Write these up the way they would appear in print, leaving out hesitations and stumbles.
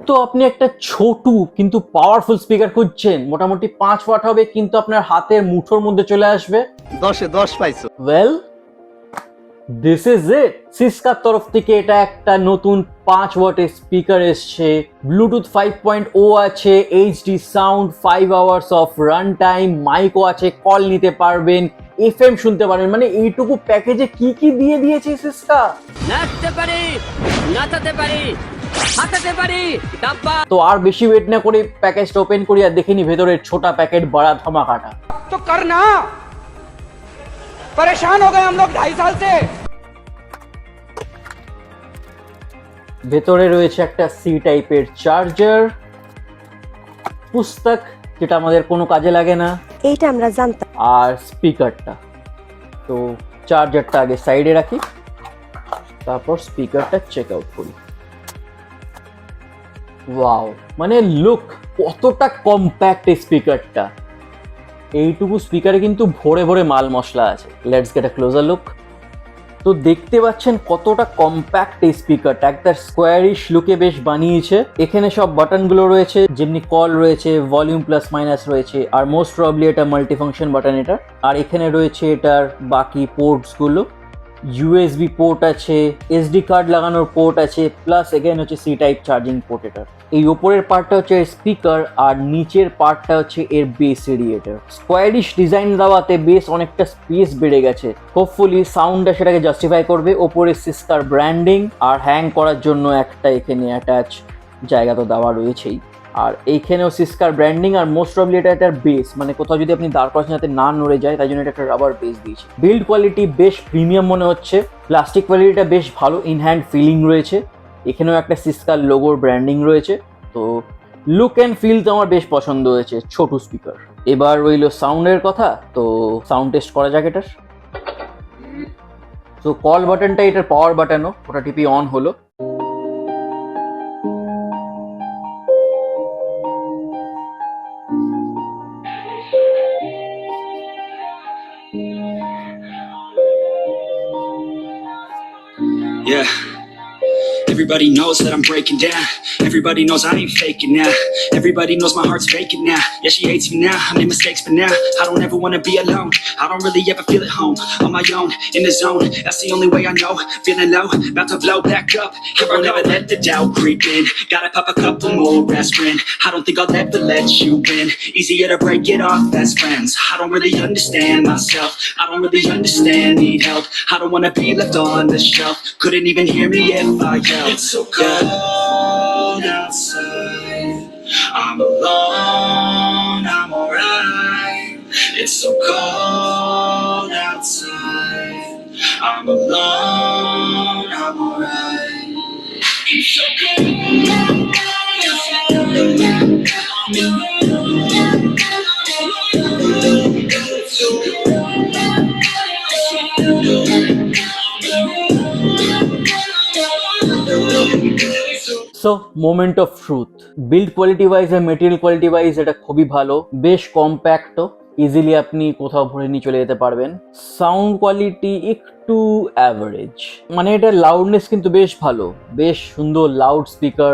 হয়তো আপনি একটা ছোট কিন্তু পাওয়ারফুল স্পিকার খুঁজছেন, মোটামুটি 5 ওয়াট হবে কিন্তু আপনার হাতের মুঠোর মধ্যে চলে আসবে। 10-এ 10 পাইছো। Well, this is it. সিসকার তরফ থেকে এটা একটা নতুন 5 ওয়াটের স্পিকার এসছে, ব্লুটুথ 5.0 আছে, HD sound, 5 hours of run time, মাইকও আছে, কল নিতে পারবেন, এফএম শুনতে পারবেন। মানে এইটুকু প্যাকেজে কি কি দিয়ে দিয়েছে সিসকা। নাচতে পারি, নাচাতে পারি, হাঁটাতে পারি, ডাব্বা। তো আর বেশি ওয়েট না করে প্যাকেজটা ওপেন করি আর দেখিনি ভেতরের ছোটা প্যাকেট বড়া ধামাকাটা। तो करना परेशान हो गए हम लोग 2.5 साल से। ভেতরে রয়েছে একটা সি টাইপের চার্জার, পুস্তক যেটা আমাদের কোনো কাজে লাগে না, এইটা আমরা জানতাম। আর স্পিকারটা। তো চার্জারটা আগে সাইডে রাখি, তারপর স্পিকারটা চেক আউট করি। ওয়াও, মানে লুক কতটা কম্প্যাক্ট এই স্পিকারটা। এইটুকু স্পিকারে কিন্তু ভরে ভরে মাল মশলা আছে। Let's get a closer look. তো দেখতে পাচ্ছেন কতটা কম্প্যাক্ট এই স্পিকারটা, একটা স্কোয়ারিশ লুকে বেশ বানিয়েছে। এখানে সব বাটনগুলো রয়েছে, যেমনি কল রয়েছে, ভলিউম প্লাস মাইনাস রয়েছে, আর মোস্ট প্রবাবলি এটা মাল্টিফাংশন বাটন এটা। আর এখানে রয়েছে এটার বাকি পোর্টসগুলো, ইউএসবি পোর্ট আছে, এসডি কার্ড লাগানোর পোর্ট আছে, প্লাস এগেন হচ্ছে সি টাইপ চার্জিং পোর্ট এটা। এই ওপরের পার্টটা হচ্ছে এর স্পিকার আর নিচের পার্টটা হচ্ছে এর বেস রেডিয়েটর। স্কোয়ারিশ ডিজাইন দেওয়াতে বেস অনেকটা স্পেস বেড়ে গেছে, হোপফুলি সাউন্ডটা সেটাকে জাস্টিফাই করবে। ওপরে সিসকার ব্র্যান্ডিং আর হ্যাং করার জন্য একটা এখানে অ্যাটাচ জায়গা তো দেওয়া রয়েছেই, আর এইখানেও সিসকার ব্র্যান্ডিং। আর মোস্ট প্রবলি এটা একটা বেস, মানে কোথাও যদি আপনি দাঁড় করাচ্ছেন যাতে না নড়ে যায়, তাই জন্য এটা একটা রাবার বেস দিয়েছে। বিল্ড কোয়ালিটি বেশ প্রিমিয়াম মনে হচ্ছে, প্লাস্টিক কোয়ালিটিটা বেশ ভালো, ইন হ্যান্ড ফিলিং রয়েছে। এখানেও একটা সিসকার লোগোর ব্র্যান্ডিং রয়েছে। তো লুক অ্যান্ড ফিল তো আমার বেশ পছন্দ হয়েছে ছোট স্পিকার। এবার রইল সাউন্ডের কথা, তো সাউন্ড টেস্ট করা যাক এটার। তো কল বাটনটা এটার পাওয়ার বাটনও, ওটা টিপি অন হলো। Yeah. Everybody knows that I'm breaking down. Everybody knows I ain't faking now. Everybody knows my heart's faking now. Yeah, she hates me now. I made mistakes, but now I don't ever wanna be alone. I don't really ever feel at home. On my own, in the zone. That's the only way I know. Feeling low, about to blow back up. Here I never let the doubt creep in. Gotta pop a couple more aspirin. I don't think I'll ever let you in. Easier to break it off best friends. I don't really understand myself. I don't really understand, need help. I don't wanna be left on the shelf. Couldn't even hear me if I yelled. It's so cold outside. I'm alone, I'm alright. It's so cold outside. I'm alone, I'm alright. It's so cold so moment of truth, build quality wise আর material quality wise এটা খুবই ভালো, বেশ কম্প্যাক্টও, easily আপনি কোথাও ভরে নিয়ে চলে যেতে পারবেন। সাউন্ড কোয়ালিটি একটু অ্যাভারেজ, মানে এটা লাউডনেস কিন্তু বেশ ভালো, বেশ সুন্দর লাউড স্পিকার,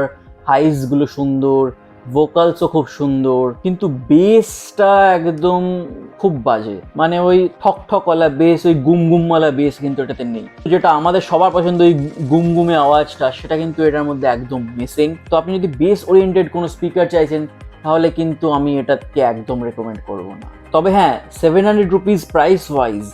হাইসগুলো সুন্দর, ভোকালসও খুব সুন্দর, কিন্তু বেসটা একদম খুব বাজে, মানে ওই ঠক ঠকওয়ালা বেস, ওই গুমগুমওয়ালা বেস কিন্তু এটাতে নেই। যেটা আমাদের সবার পছন্দ ওই গুমগুমে আওয়াজটা, সেটা কিন্তু এটার মধ্যে একদম মিসিং। তো আপনি যদি বেস ওরিয়েন্টেড কোনো স্পিকার চাইছেন তাহলে কিন্তু আমি এটাকে একদম রেকমেন্ড করব না। তবে হ্যাঁ, 700 রুপিস প্রাইস ওয়াইজ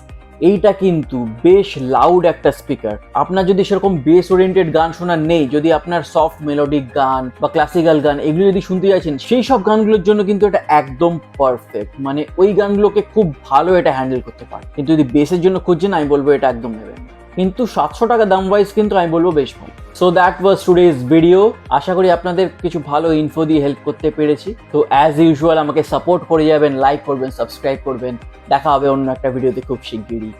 এইটা কিন্তু বেশ লাউড একটা স্পিকার। আপনার যদি সেরকম বেস ওরিয়েন্টেড গান শোনার নেই, যদি আপনার সফট মেলোডিক গান বা ক্লাসিক্যাল গান এগুলো যদি শুনতে চাইছেন, সেই সব গানগুলোর জন্য কিন্তু এটা একদম পারফেক্ট, মানে ওই গানগুলোকে খুব ভালো এটা হ্যান্ডেল করতে পারে। কিন্তু যদি বেসের জন্য খুঁজছেন, আমি বলবো এটা একদম নেবেন, কিন্তু 700 টাকা দাম ওয়াইজ কিন্তু আমি বলবো বেশ ভালো। So that was today's video. আশা করি আপনাদের কিছু ভালো ইনফো দিয়ে হেল্প করতে পেরেছি। তো অ্যাজ ইউজুয়াল আমাকে সাপোর্ট করে যাবেন, লাইক করবেন, সাবস্ক্রাইব করবেন। দেখা হবে অন্য একটা ভিডিওতে খুব শিগগিরই।